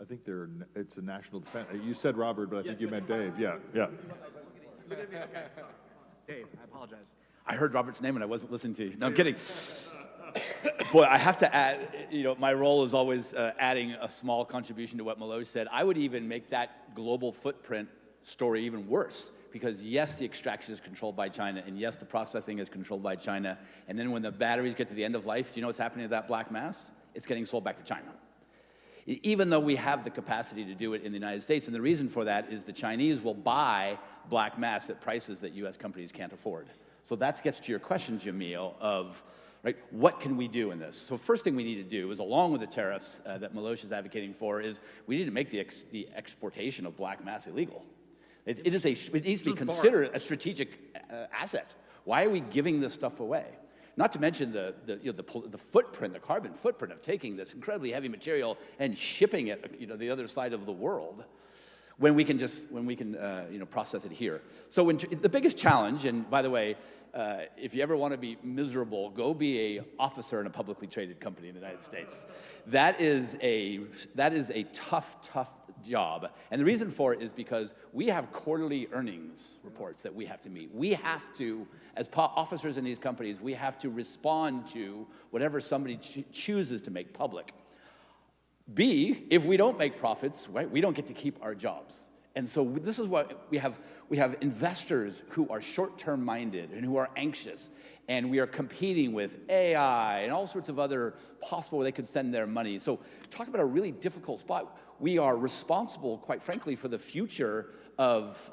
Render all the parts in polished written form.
think it's a national defense. You said Robert, but I think you meant Dave. Yeah. Look at me. Okay. Dave, I apologize. I heard Robert's name and I wasn't listening to you. No, I'm kidding. Boy, I have to add, my role is always adding a small contribution to what Miloš said. I would even make that global footprint story even worse, because yes, the extraction is controlled by China, and yes, the processing is controlled by China, and then when the batteries get to the end of life, do you know what's happening to that black mass? It's getting sold back to China. Even though we have the capacity to do it in the United States, and the reason for that is the Chinese will buy black mass at prices that US companies can't afford. So that gets to your question, Jamil, of right, what can we do in this? So first thing we need to do is, along with the tariffs that Miloš is advocating for, is we need to make the exportation of black mass illegal. It needs to be considered a strategic asset. Why are we giving this stuff away? Not to mention the footprint, the carbon footprint of taking this incredibly heavy material and shipping it, the other side of the world, when we can process it here. So the biggest challenge, and by the way, if you ever want to be miserable, go be an officer in a publicly traded company in the United States. That is a tough job. And the reason for it is because we have quarterly earnings reports that we have to meet. We have to, as officers in these companies, we have to respond to whatever somebody chooses to make public. B, if we don't make profits, right, we don't get to keep our jobs. And so this is what we have investors who are short-term minded and who are anxious, and we are competing with AI and all sorts of other possible where they could send their money. So talk about a really difficult spot. We are responsible, quite frankly, for the future of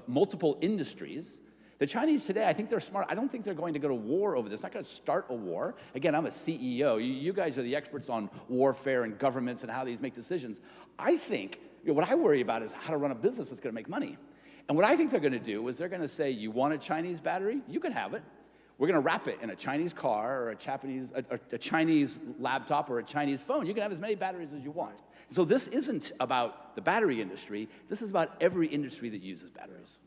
multiple industries. The Chinese today, I think they're smart. I don't think they're going to go to war over this. They're not going to start a war. Again, I'm a CEO. You guys are the experts on warfare and governments and how these make decisions. I think what I worry about is how to run a business that's going to make money. And what I think they're going to do is they're going to say, you want a Chinese battery? You can have it. We're going to wrap it in a Chinese car or a Chinese laptop or a Chinese phone. You can have as many batteries as you want. So this isn't about the battery industry. This is about every industry that uses batteries.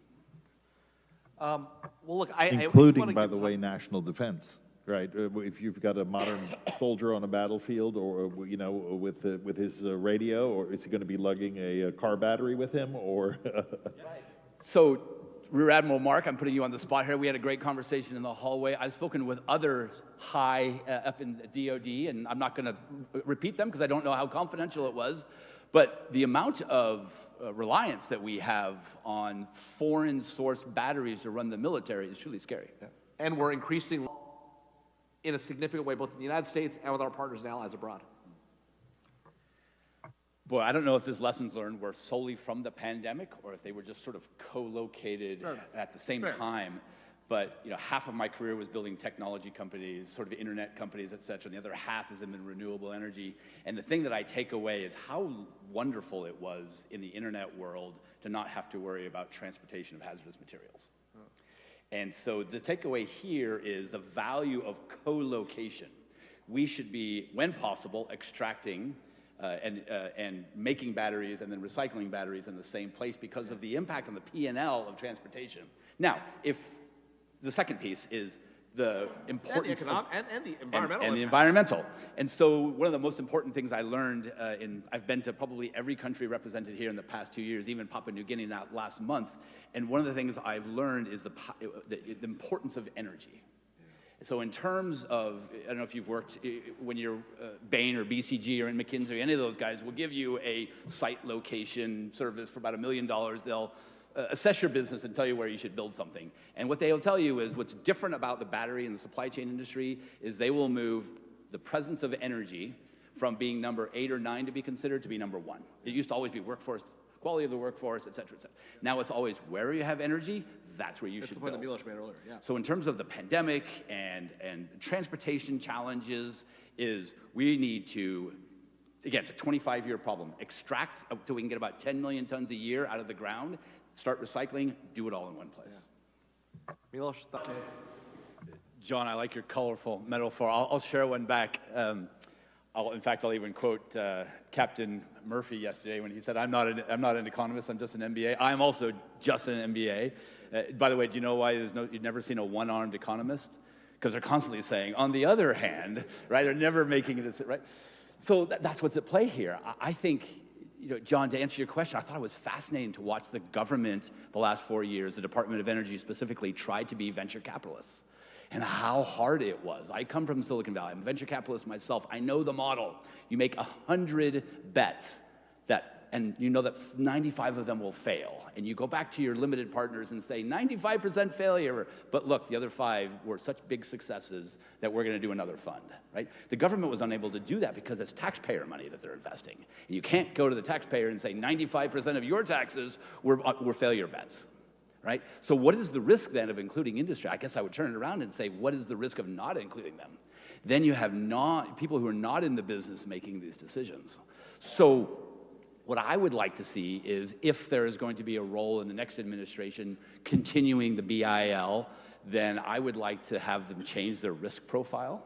Well, look, including, by the way, national defense, right? If you've got a modern soldier on a battlefield, or with his radio, or is he going to be lugging a car battery with him, or? So, Rear Admiral Mark, I'm putting you on the spot here. We had a great conversation in the hallway. I've spoken with others high up in the DoD, and I'm not going to repeat them because I don't know how confidential it was. But the amount of reliance that we have on foreign-sourced batteries to run the military is truly scary. Yeah. And we're increasing in a significant way, both in the United States and with our partners and allies abroad. Boy, I don't know if these lessons learned were solely from the pandemic or if they were just sort of co-located at the same time. But half of my career was building technology companies, sort of internet companies, et cetera, and the other half is in renewable energy. And the thing that I take away is how wonderful it was in the internet world to not have to worry about transportation of hazardous materials. And so the takeaway here is the value of co-location. We should be, when possible, extracting and making batteries and then recycling batteries in the same place because of the impact on the P&L of transportation. Now, the second piece is the importance and the environmental and the environmental. And so one of the most important things I learned I've been to probably every country represented here in the past 2 years, even Papua New Guinea last month. And one of the things I've learned is the importance of energy. So in terms of, I don't know if you've worked, when you're Bain or BCG or in McKinsey, any of those guys will give you a site location service for about $1 million. They'll assess your business and tell you where you should build something. And what they'll tell you is what's different about the battery and the supply chain industry is they will move the presence of energy from being number 8 or 9 to be considered to be number 1. It used to always be workforce, quality of the workforce, et cetera, et cetera. Now it's always where you have energy, that's where you should build. That's the point that Miloš made earlier, yeah. So in terms of the pandemic and transportation challenges is we need to, again, it's a 25-year problem. Extract until we can get about 10 million tons a year out of the ground, start recycling, do it all in one place. Yeah. Miloš, John, I like your colorful metaphor. I'll share one back. In fact, I'll even quote Captain Murphy yesterday when he said, I'm not an economist, I'm just an MBA. I'm also just an MBA. By the way, do you know why you've never seen a one-armed economist? Because they're constantly saying, on the other hand, right? They're never making it, right? So that's what's at play here. I think John, to answer your question, I thought it was fascinating to watch the government the last 4 years, the Department of Energy specifically, try to be venture capitalists and how hard it was. I come from Silicon Valley. I'm a venture capitalist myself. I know the model. You make 100 bets and you know that 95 of them will fail. And you go back to your limited partners and say, 95% failure, but look, the other 5 were such big successes that we're gonna do another fund, right? The government was unable to do that because it's taxpayer money that they're investing. And you can't go to the taxpayer and say 95% of your taxes were failure bets, right? So what is the risk then of including industry? I guess I would turn it around and say, what is the risk of not including them? Then you have people who are not in the business making these decisions. So what I would like to see is if there is going to be a role in the next administration continuing the BIL, then I would like to have them change their risk profile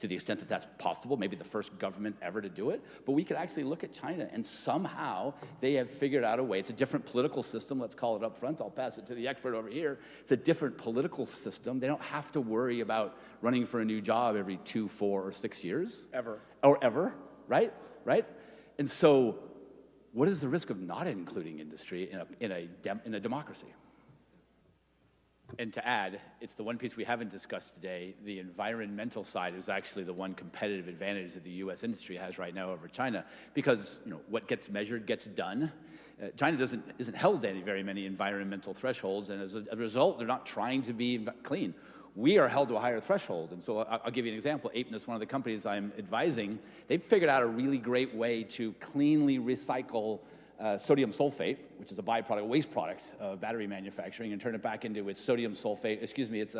to the extent that that's possible, maybe the first government ever to do it. But we could actually look at China, and somehow they have figured out a way. It's a different political system, let's call it up front. I'll pass it to the expert over here. It's a different political system. They don't have to worry about running for a new job every 2, 4, or 6 years. Ever, right? And so what is the risk of not including industry in a democracy? And to add, it's the one piece we haven't discussed today. The environmental side is actually the one competitive advantage that the U.S. industry has right now over China, because what gets measured gets done. China isn't held to very many environmental thresholds, and as a result, they're not trying to be clean. We are held to a higher threshold, and so I'll give you an example. Apenus, one of the companies I'm advising, they've figured out a really great way to cleanly recycle sodium sulfate, which is a byproduct, a waste product of battery manufacturing, and turn it back into its sodium sulfate, its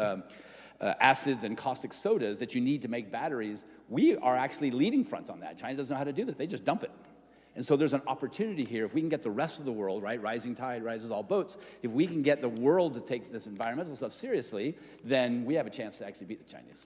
acids and caustic sodas that you need to make batteries. We are actually leading front on that. China doesn't know how to do this. They just dump it. And so there's an opportunity here. If we can get the rest of the world, right, rising tide rises all boats, if we can get the world to take this environmental stuff seriously, then we have a chance to actually beat the Chinese.